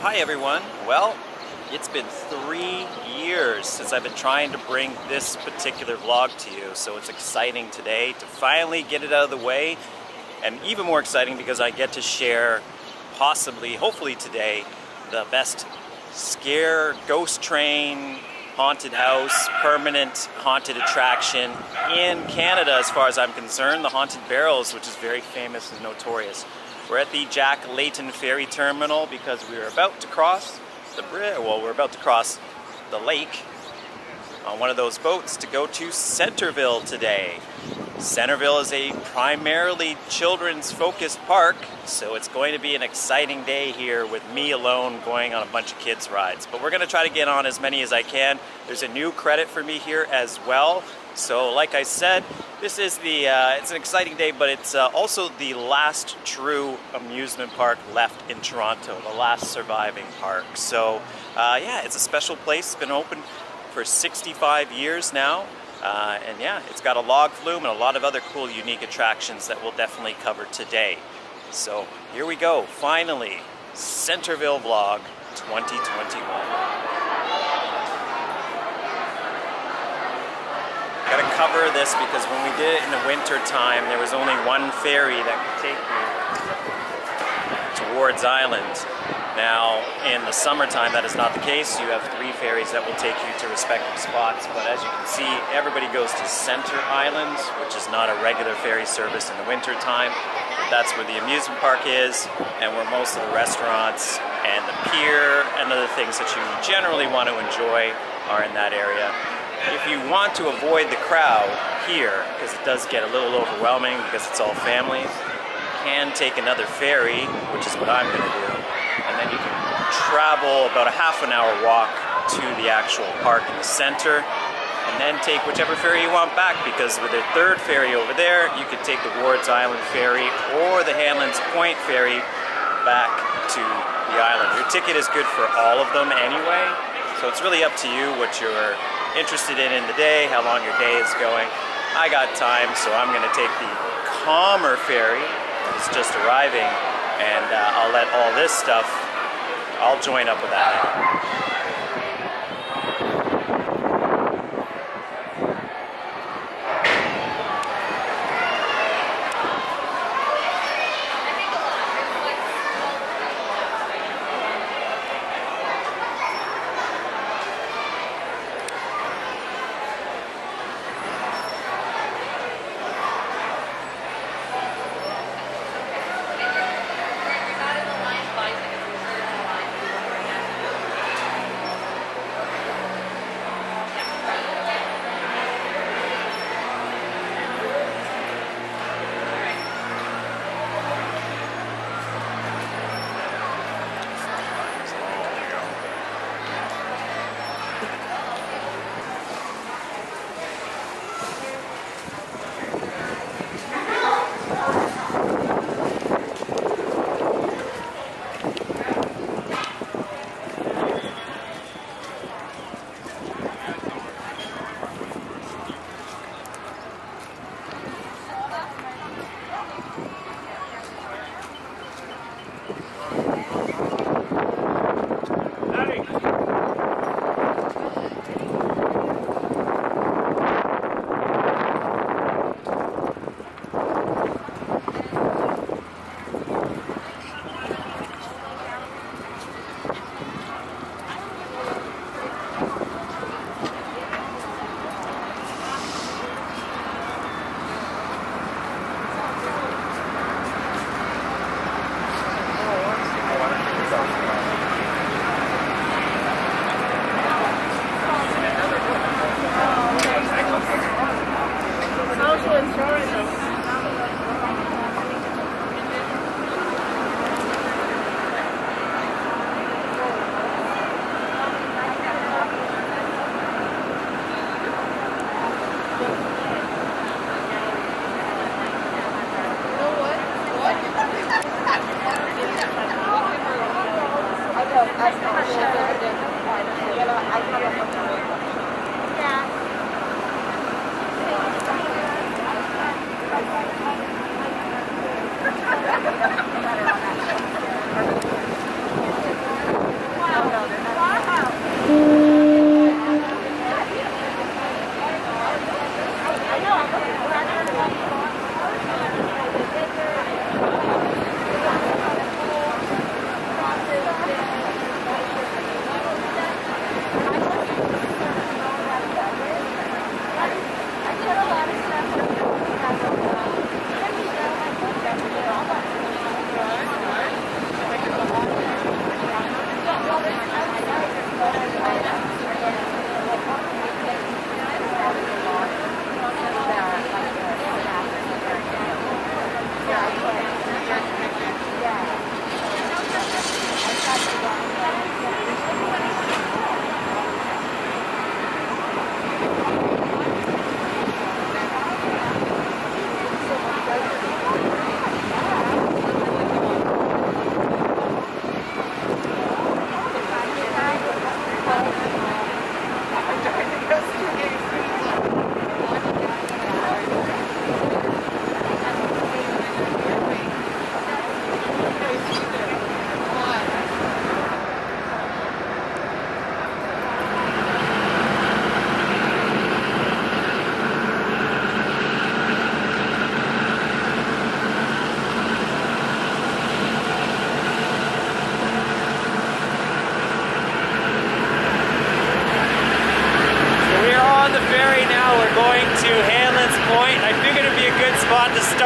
Hi everyone. Well, it's been 3 years since I've been trying to bring this particular vlog to you, so it's exciting today to finally get it out of the way, and even more exciting because I get to share, possibly, hopefully today, the best scare, ghost train, haunted house, permanent haunted attraction in Canada as far as I'm concerned, the Haunted Barrels, which is very famous and notorious. We're at the Jack Layton Ferry Terminal because we're about to cross the bridge. Well, we're about to cross the lake on one of those boats to go to Centreville today. Centreville is a primarily children's focused park, so it's going to be an exciting day here with me alone going on a bunch of kids rides. But we're going to try to get on as many as I can. There's a new credit for me here as well. So like I said, this is it's an exciting day, but it's also the last true amusement park left in Toronto, the last surviving park. So yeah, it's a special place. It's been open for 65 years now. And yeah, it's got a log flume and a lot of other cool, unique attractions that we'll definitely cover today. So here we go, finally, Centreville Vlog 2021. Gotta cover this because when we did it in the winter time, there was only one ferry that could take you towards island. Now, in the summertime, that is not the case. You have 3 ferries that will take you to respective spots, but as you can see, everybody goes to Center Island, which is not a regular ferry service in the winter time. That's where the amusement park is, and where most of the restaurants and the pier and other things that you generally want to enjoy are in that area. If you want to avoid the crowd here, because it does get a little overwhelming because it's all families, you can take another ferry, which is what I'm going to do, and then you can travel about a half-an-hour walk to the actual park in the center, and then take whichever ferry you want back, because with the 3rd ferry over there, you could take the Wards Island ferry or the Hanlan's Point ferry back to the island. Your ticket is good for all of them anyway, so it's really up to you what you're interested in the day, how long your day is going. I got time, so I'm going to take the calmer ferry that is just arriving, and I'll let all this stuff, I'll join up with that.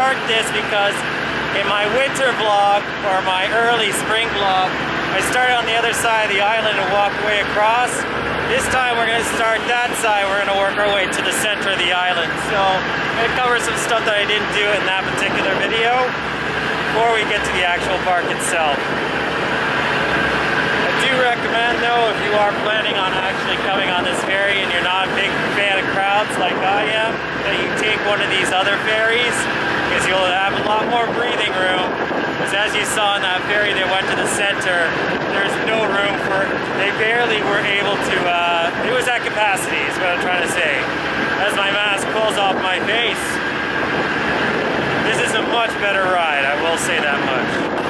start this because in my winter vlog, or my early spring vlog, I started on the other side of the island and walked way across. This time we're going to start that side, we're going to work our way to the center of the island. So I'm going to cover some stuff that I didn't do in that particular video before we get to the actual park itself. I do recommend though, if you are planning on actually coming on this ferry and you're not a big fan of crowds like I am, that you take one of these other ferries, because you'll have a lot more breathing room. Because as you saw in that ferry that went to the center, there's no room for, they barely were able to, it was at capacity is what I'm trying to say. As my mask pulls off my face, this is a much better ride, I will say that much.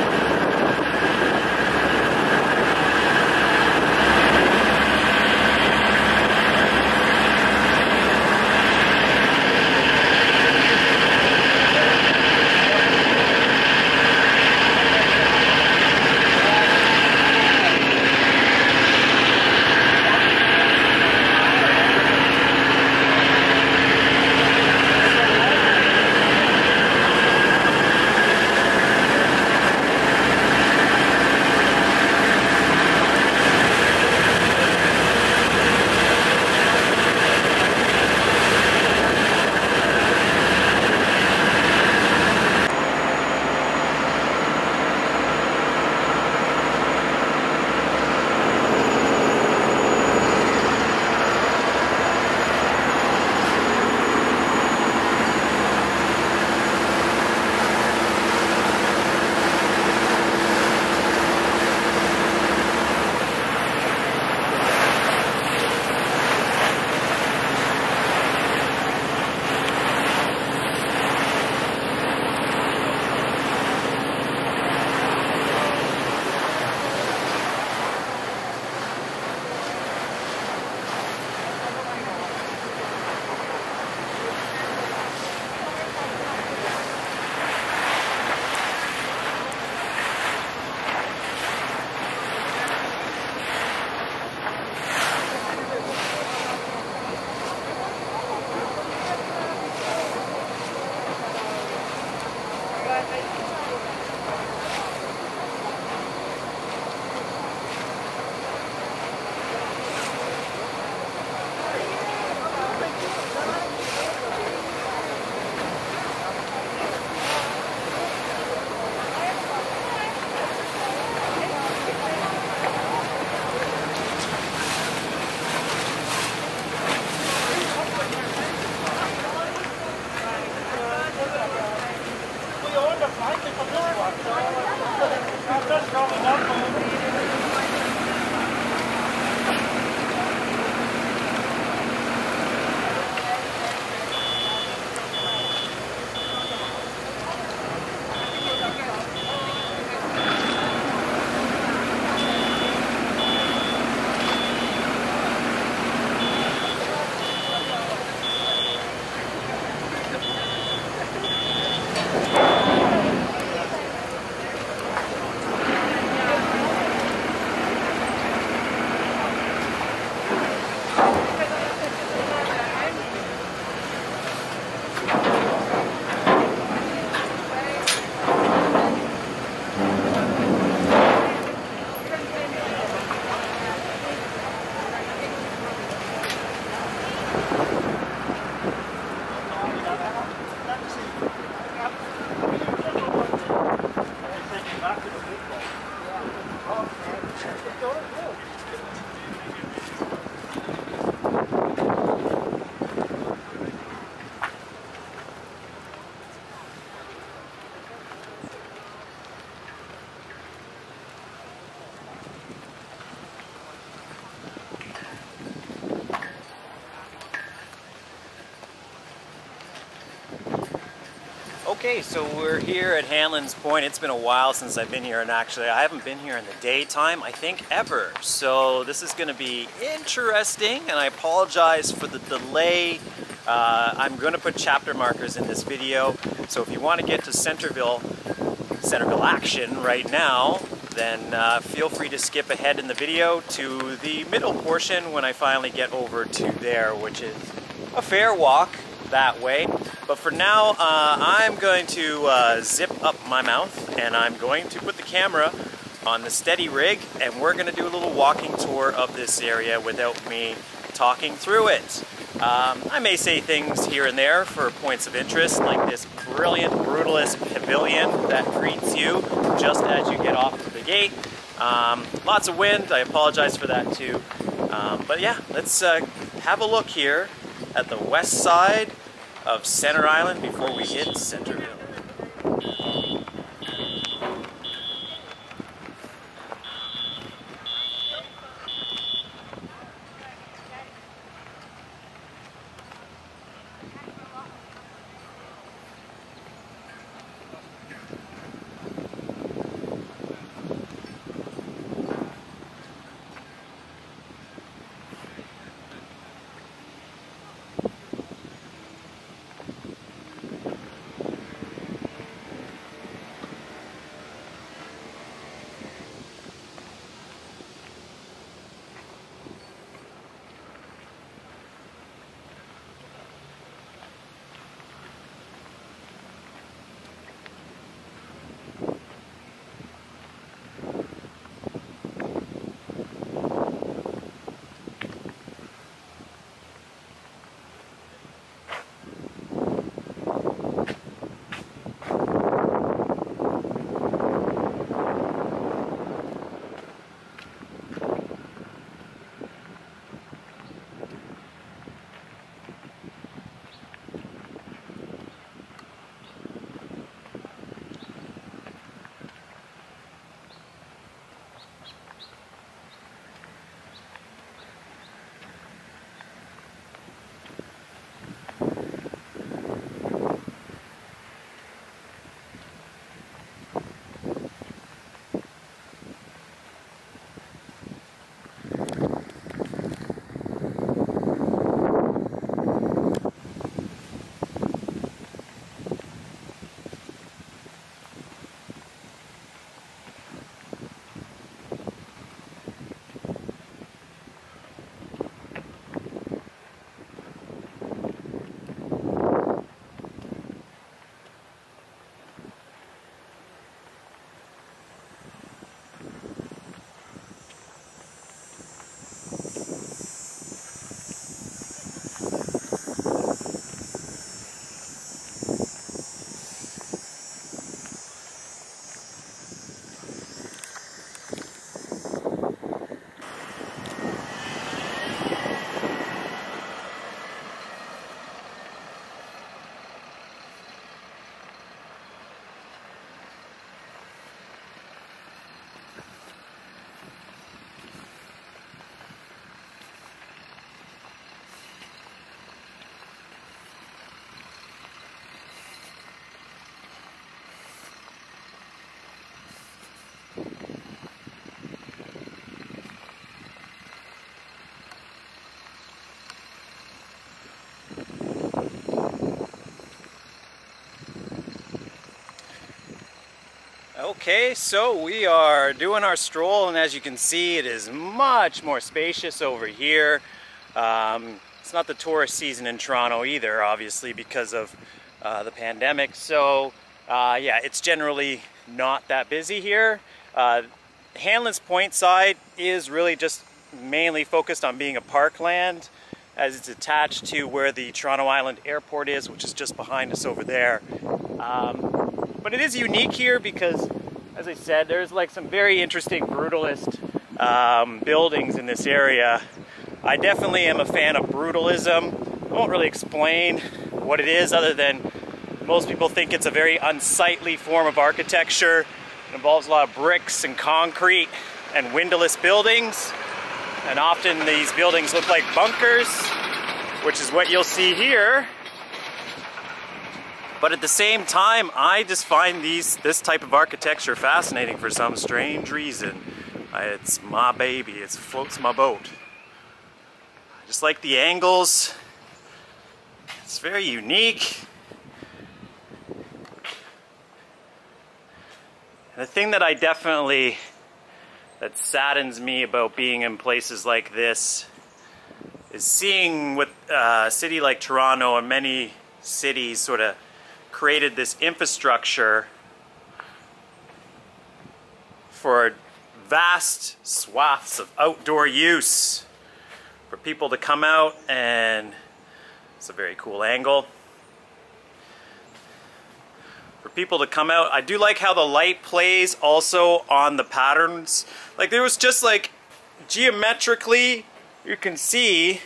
Okay, so we're here at Hanlan's Point. It's been a while since I've been here, and actually I haven't been here in the daytime, I think, ever. So this is going to be interesting, and I apologize for the delay. I'm going to put chapter markers in this video, so if you want to get to Centreville action right now, then feel free to skip ahead in the video to the middle portion when I finally get over to there, which is a fair walk. that way. But for now, I'm going to zip up my mouth, and I'm going to put the camera on the steady rig, and we're going to do a little walking tour of this area without me talking through it. I may say things here and there for points of interest, like this brilliant brutalist pavilion that greets you just as you get off of the gate. Lots of wind, I apologize for that too. But yeah, let's have a look here at the west side of Center Island before we hit Centreville. Okay, so we are doing our stroll, and as you can see, it is much more spacious over here. It's not the tourist season in Toronto either, obviously, because of the pandemic. So yeah, it's generally not that busy here. Hanlan's Point side is really just mainly focused on being a parkland, as it's attached to where the Toronto Island Airport is, which is just behind us over there. But it is unique here because, as I said, there's like some very interesting brutalist buildings in this area. I definitely am a fan of brutalism. I won't really explain what it is other than most people think it's a very unsightly form of architecture. It involves a lot of bricks and concrete and windowless buildings. And often these buildings look like bunkers, which is what you'll see here. But at the same time, I just find this type of architecture fascinating for some strange reason. It's my baby, it floats my boat. I just like the angles. It's very unique. And the thing that that saddens me about being in places like this is seeing what a city like Toronto and many cities sort of created this infrastructure for vast swaths of outdoor use for people to come out, and it's a very cool angle. For people to come out, I do like how the light plays also on the patterns. Like there was just like geometrically, you can see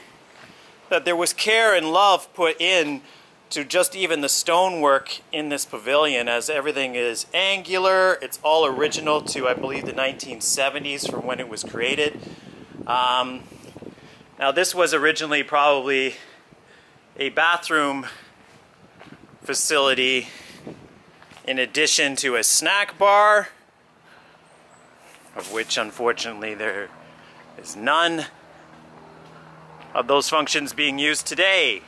that there was care and love put in to just even the stonework in this pavilion, as everything is angular. It's all original to, I believe, the 1970s from when it was created. Now this was originally probably a bathroom facility in addition to a snack bar, of which unfortunately there is none of those functions being used today.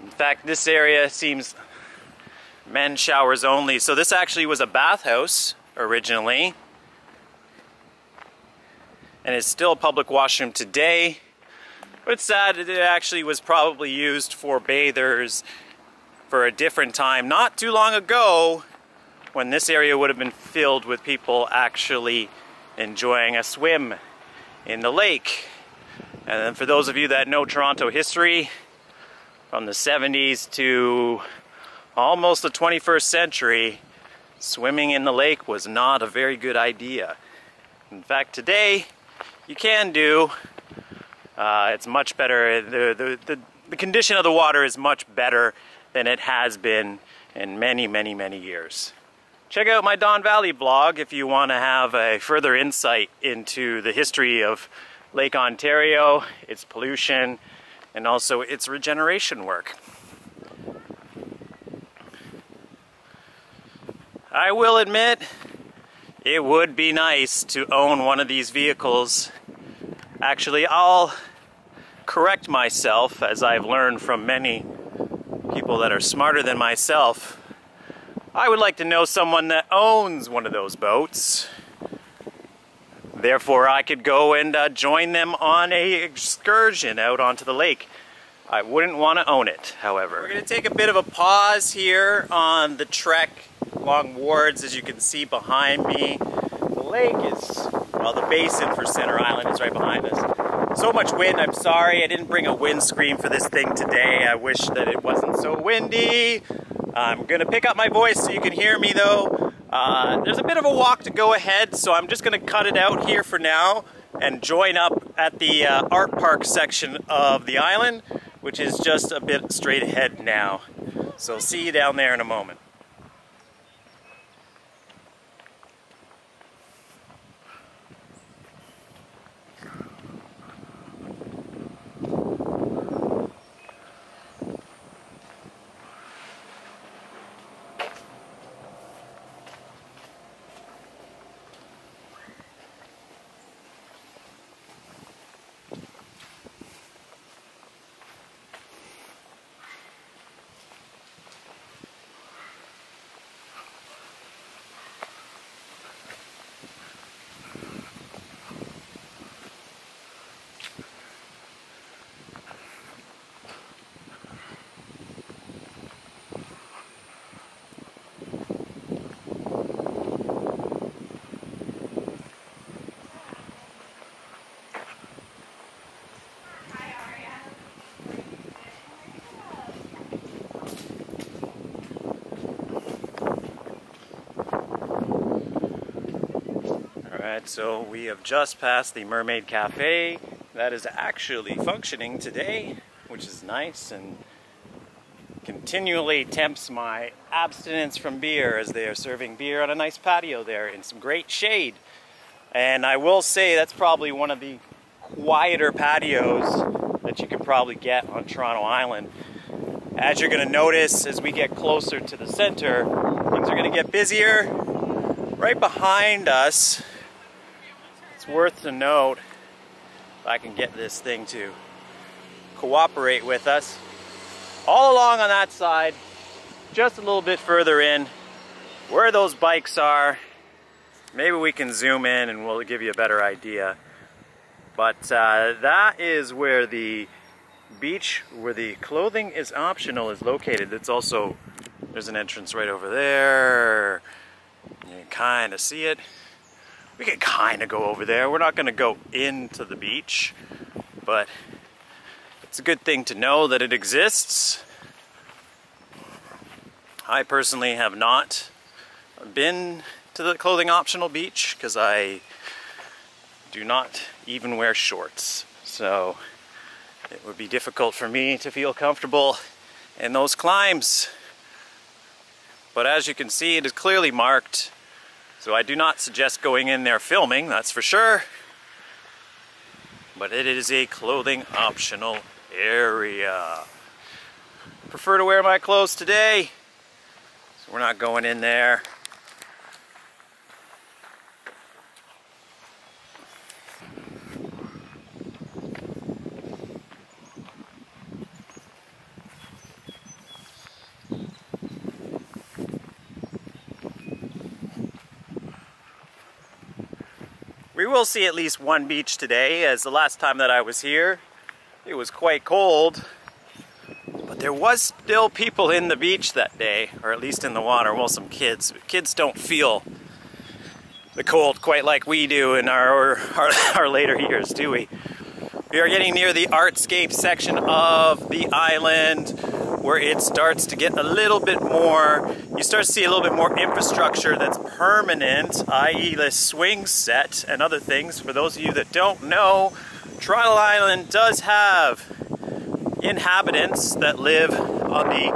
In fact, this area seems men's showers only. So this actually was a bathhouse originally, and it's still a public washroom today. But it's sad that it actually was probably used for bathers for a different time, not too long ago, when this area would have been filled with people actually enjoying a swim in the lake. And then for those of you that know Toronto history, from the 70s to almost the 21st century, swimming in the lake was not a very good idea. In fact, today you can do. It's much better. The condition of the water is much better than it has been in many, many, many years. Check out my Don Valley blog if you want to have a further insight into the history of Lake Ontario, its pollution, and also its regeneration work. I will admit, it would be nice to own one of these vehicles. Actually, I'll correct myself, as I've learned from many people that are smarter than myself. I would like to know someone that owns one of those boats. Therefore, I could go and join them on an excursion out onto the lake. I wouldn't want to own it, however. We're going to take a bit of a pause here on the trek along Wards, as you can see behind me. The lake is, well, the basin for Center Island is right behind us. So much wind, I'm sorry. I didn't bring a windscreen for this thing today. I wish that it wasn't so windy. I'm going to pick up my voice so you can hear me, though. There's a bit of a walk to go ahead, so I'm just going to cut it out here for now and join up at the art park section of the island, which is just a bit straight ahead now. So see you down there in a moment. So we have just passed the Mermaid Cafe. That is actually functioning today, which is nice and continually tempts my abstinence from beer, as they are serving beer on a nice patio there in some great shade. And I will say that's probably one of the quieter patios that you can probably get on Toronto Island. As you're going to notice as we get closer to the center, things are going to get busier. Right behind us, it's worth to note, if I can get this thing to cooperate with us, all along on that side, just a little bit further in, where those bikes are. Maybe we can zoom in and we'll give you a better idea. But that is where the beach, where the clothing is optional, is located. It's also, there's an entrance right over there. You can kind of see it. We can kind of go over there. We're not going to go into the beach, but it's a good thing to know that it exists. I personally have not been to the clothing optional beach because I do not even wear shorts. So it would be difficult for me to feel comfortable in those climbs. But as you can see, it is clearly marked. So I do not suggest going in there filming, that's for sure. But it is a clothing optional area. Prefer to wear my clothes today, so we're not going in there. We will see at least one beach today, as the last time that I was here, it was quite cold. But there was still people in the beach that day, or at least in the water. Well, some kids. Kids don't feel the cold quite like we do in our later years, do we? We are getting near the artscape section of the island, where it starts to get a little bit more, you start to see a little bit more infrastructure that's permanent, i.e. the swing set and other things. For those of you that don't know, Toronto Island does have inhabitants that live on the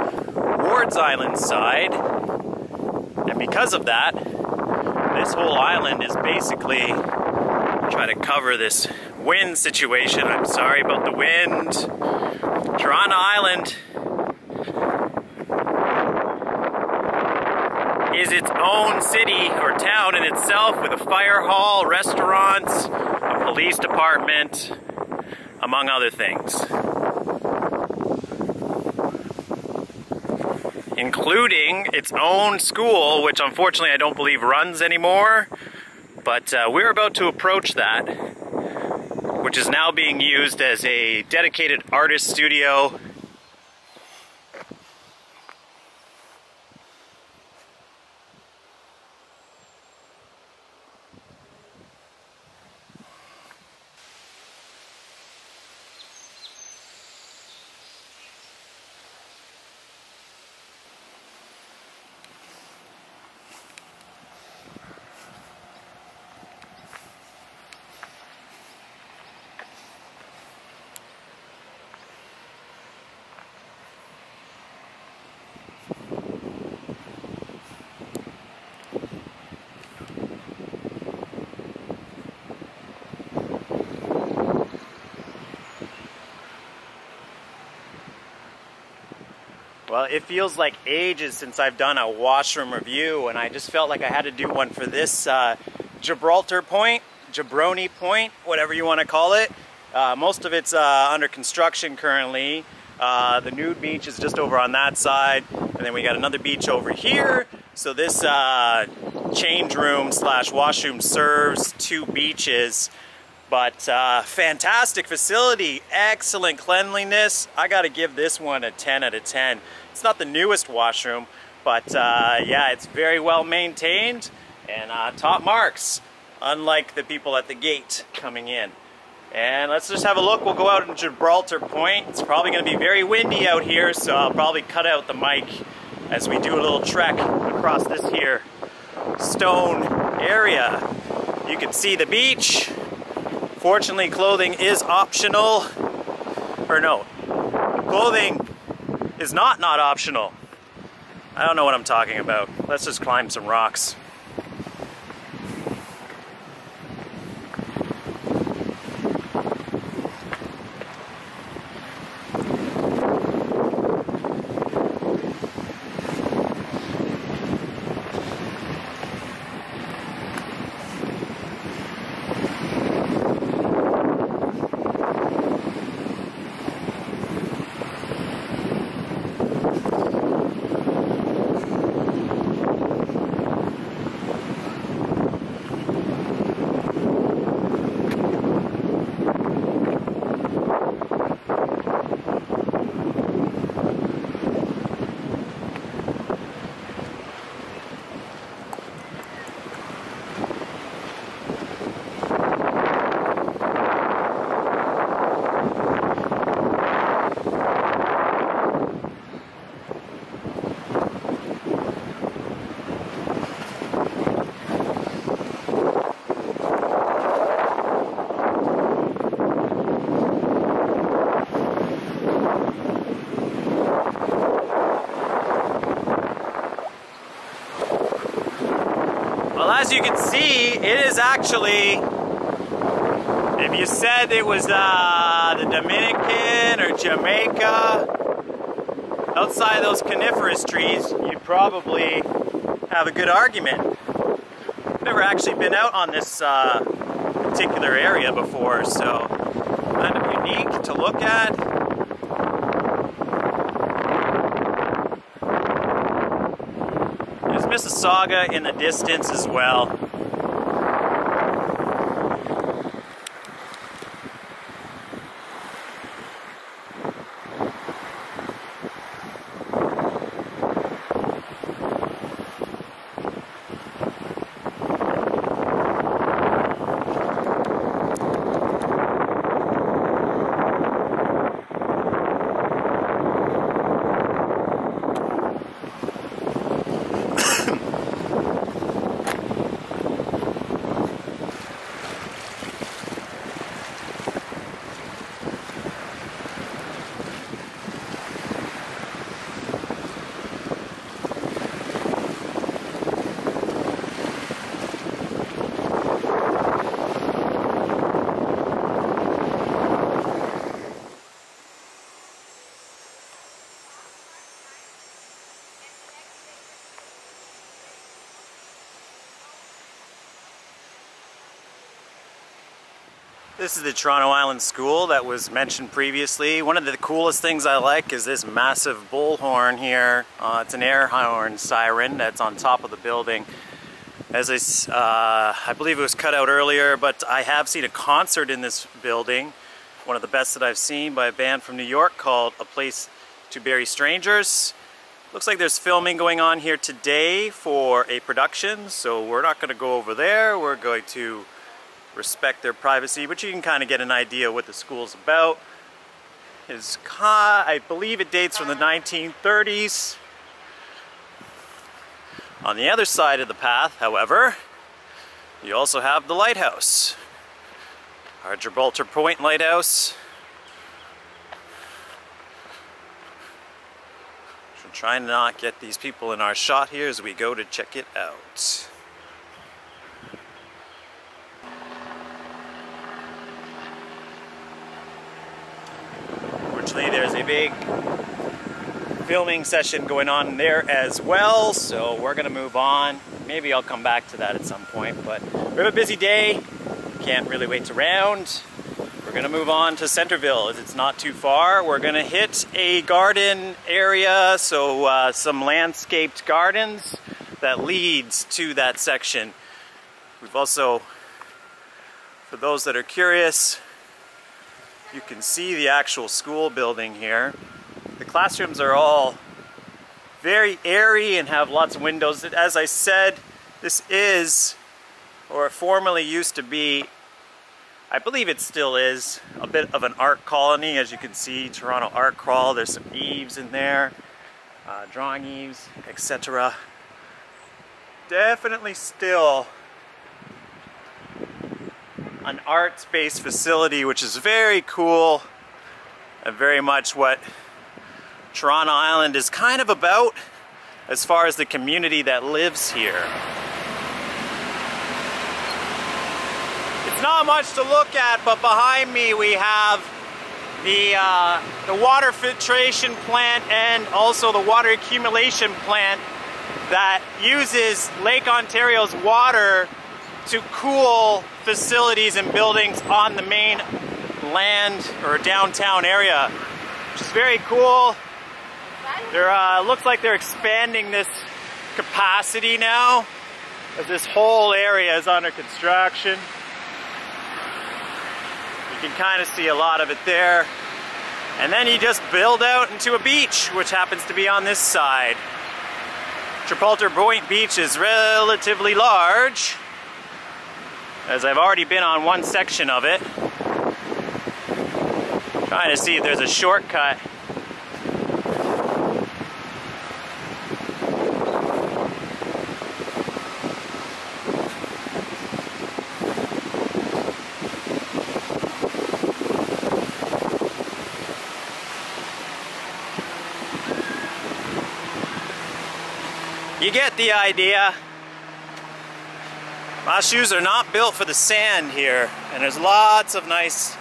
Wards Island side, and because of that, this whole island is basically, try to cover this wind situation. I'm sorry about the wind. Toronto Island is its own city or town in itself, with a fire hall, restaurants, a police department, among other things. Including its own school, which unfortunately I don't believe runs anymore, but we're about to approach that, which is now being used as a dedicated artist studio. Well, it feels like ages since I've done a washroom review, and I just felt like I had to do one for this Gibraltar Point, Jabroni Point, whatever you want to call it. Most of it's under construction currently. The nude beach is just over on that side, and then we got another beach over here. So this change room slash washroom serves two beaches. But fantastic facility, excellent cleanliness. I gotta give this one a 10 out of 10. It's not the newest washroom, but yeah, it's very well maintained and top marks, unlike the people at the gate coming in. And let's just have a look. We'll go out in Gibraltar Point. It's probably gonna be very windy out here, so I'll probably cut out the mic as we do a little trek across this here stone area. You can see the beach. Fortunately, clothing is optional, or no, clothing is not optional. I don't know what I'm talking about. Let's just climb some rocks. as you can see, it is actually, if you said it was the Dominican or Jamaica, outside those coniferous trees, you'd probably have a good argument. Never actually been out on this particular area before, so kind of unique to look at. There's Mississauga in the distance as well. This is the Toronto Island School that was mentioned previously. One of the coolest things I like is this massive bullhorn here. It's an air horn siren that's on top of the building. As I believe it was cut out earlier, but I have seen a concert in this building. One of the best that I've seen by a band from New York called A Place to Bury Strangers. Looks like there's filming going on here today for a production, so we're not going to go over there. We're going to respect their privacy, but you can kind of get an idea what the school's about. I believe it dates from the 1930s. On the other side of the path, however, you also have the lighthouse. Our Gibraltar Point lighthouse. We'll try and not get these people in our shot here as we go to check it out. There's a big filming session going on there as well, so we're gonna move on. Maybe I'll come back to that at some point, but we have a busy day. Can't really wait around. We're gonna move on to Centreville as it's not too far. We're gonna hit a garden area, so some landscaped gardens that leads to that section. We've also, for those that are curious, you can see the actual school building here. The classrooms are all very airy and have lots of windows. As I said, this is, or formerly used to be, I believe it still is, a bit of an art colony. As you can see, Toronto Art Crawl. There's some eaves in there, drawing eaves, etc. Definitely still an arts-based facility, which is very cool and very much what Toronto Island is kind of about as far as the community that lives here. It's not much to look at, but behind me we have the water filtration plant and also the water accumulation plant that uses Lake Ontario's water to cool facilities and buildings on the main land or downtown area, which is very cool. Looks like they're expanding this capacity now, as this whole area is under construction. You can kind of see a lot of it there. And then you just build out into a beach, which happens to be on this side. Gibraltar Point Beach is relatively large, as I've already been on one section of it. Trying to see if there's a shortcut. You get the idea. My shoes are not built for the sand here, and there's lots of nice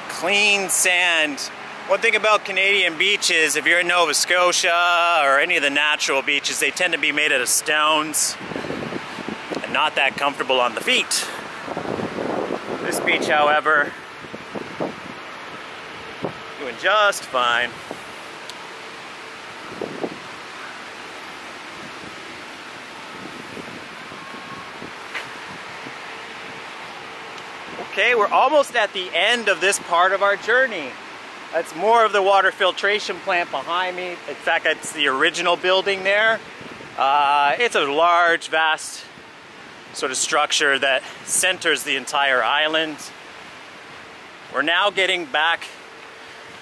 clean sand. One thing about Canadian beaches, if you're in Nova Scotia or any of the natural beaches, they tend to be made out of stones and not that comfortable on the feet. This beach, however, doing just fine. Okay, we're almost at the end of this part of our journey. That's more of the water filtration plant behind me. In fact, it's the original building there. It's a large, vast sort of structure that centers the entire island. We're now getting back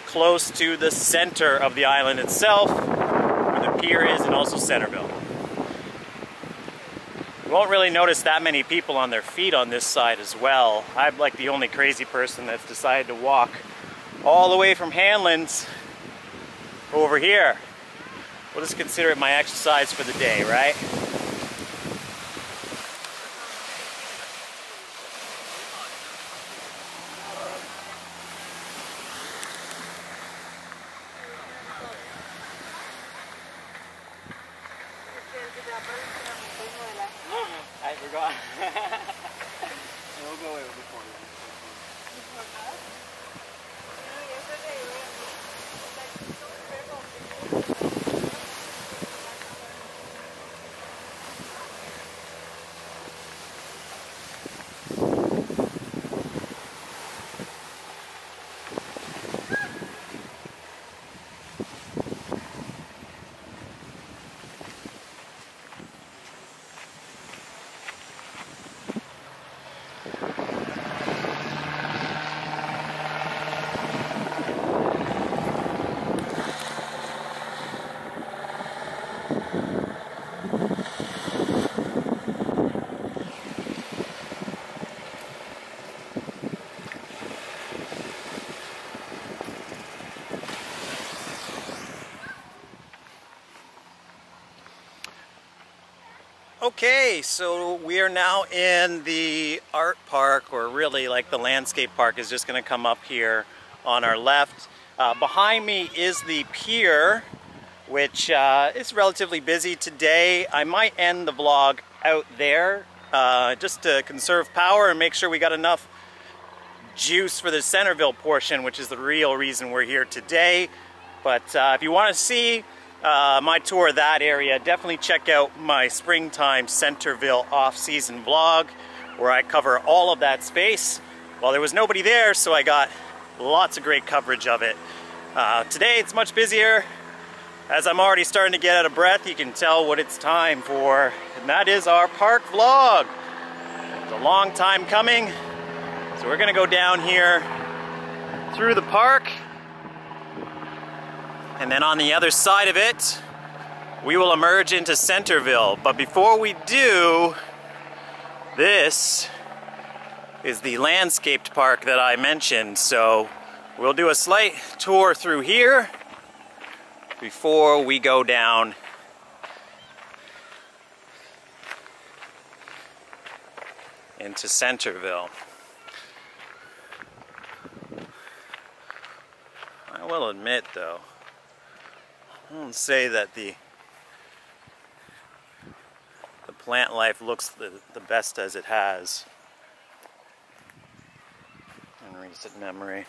close to the center of the island itself, where the pier is, and also Centreville. You won't really notice that many people on their feet on this side as well. I'm like the only crazy person that's decided to walk all the way from Hanlan's over here. We'll just consider it my exercise for the day, right? I forgot. We'll go away before you. Okay, so we are now in the art park, or really like the landscape park is just going to come up here on our left. Behind me is the pier, which is relatively busy today. I might end the vlog out there just to conserve power and make sure we got enough juice for the Centreville portion, which is the real reason we're here today. But if you want to see my tour of that area, definitely check out my springtime Centreville off-season vlog, where I cover all of that space. Well, there was nobody there, so I got lots of great coverage of it. Today it's much busier. As I'm already starting to get out of breath, you can tell what it's time for, and that is our park vlog. It's a long time coming, so we're gonna go down here through the park, and then on the other side of it, we will emerge into Centreville. But before we do, this is the landscaped park that I mentioned. So we'll do a slight tour through here before we go down into Centreville. I will admit though, I won't say that the plant life looks the best as it has in recent memory.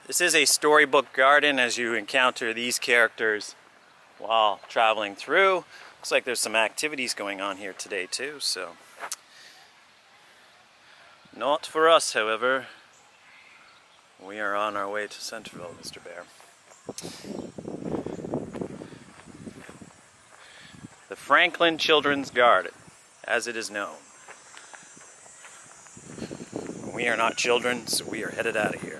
This is a storybook garden as you encounter these characters while traveling through. Looks like there's some activities going on here today too, so. Not for us, however. We are on our way to Centreville, Mr. Bear. The Franklin Children's Garden, as it is known. We are not children, so we are headed out of here.